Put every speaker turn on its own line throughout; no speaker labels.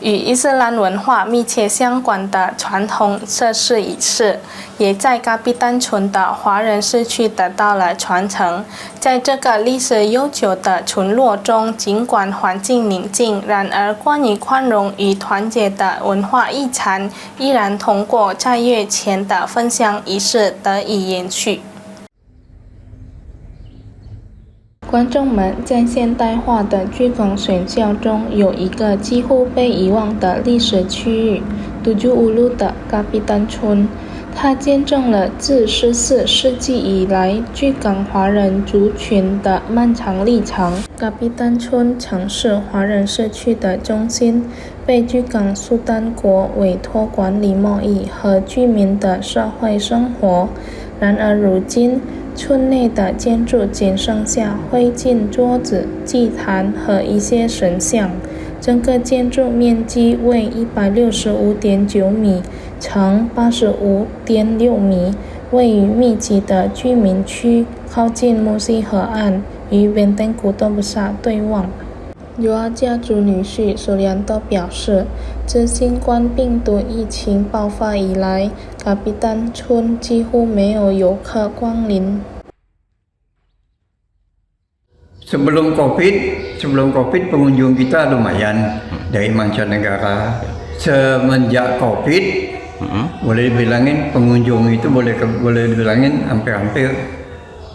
与伊斯兰文化密切相关的传统设施仪式，也在嘎比丹村的华人社区得到了传承。在这个历史悠久的村落中，尽管环境宁静，然而关于宽容与团结的文化遗产，依然通过在月前的分享仪式得以延续。观众们，在现代化的巨港选校中，有一个几乎被遗忘的历史区域——杜朱乌鲁的嘎比丹村。它见证了自14世纪以来巨港华人族群的漫长历程。嘎比丹村曾是华人社区的中心，被巨港苏丹国委托管理贸易和居民的社会生活。然而如今，村内的建筑仅剩下灰烬桌子、祭坛和一些神像。整个建筑面积为165.9米乘85.6米，位于密集的居民区，靠近木西河岸，与边登古多布萨对望。尤阿家族女婿苏良多表示，自新冠病毒疫情爆发以来，嘎比丹村几乎没有游客光临。
Sebelum COVID pengunjung kita lumayan dari mancanegara. Semenjak COVID, boleh dibilangin pengunjung itu boleh dibilangin hampir-hampir,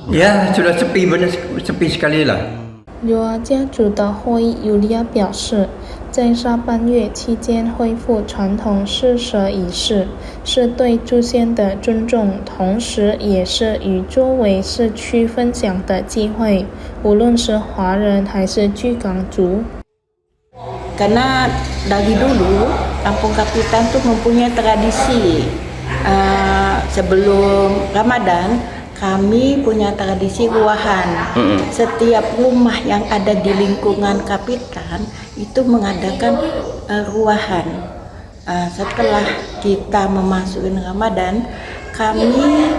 ya sudah sepi sekali lah.
尤阿家族的霍伊尤利亚表示，在上半月期间恢复传统施舍仪式，是对祖先的尊重，同时也是与周围社区分享的机会，无论是华人还是巨港族。
Karena dari dulu Kampung Kapitan tuh mempunyai tradisi sebelum Ramadan. Kami punya tradisi ruahan. Setiap rumah yang ada di lingkungan Kapitan itu mengadakan ruahan. Setelah kita memasuki Ramadan, kami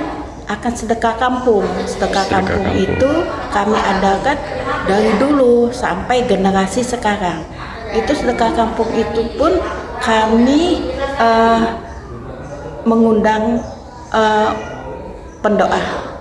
akan sedekah kampung. Sedekah kampung itu kami adakan dari dulu sampai generasi sekarang. Itu sedekah kampung itu pun kami mengundang pendoa。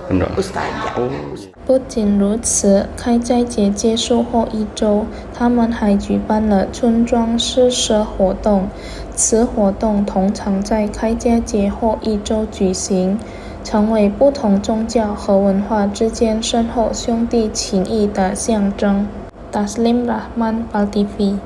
不仅如此，开斋节结束后1周，他们还举办了村庄施舍活动。此活动通常在开斋节后1周举行，成为不同宗教和文化之间深厚兄弟情谊的象征。Taslim Rahman, PAL TV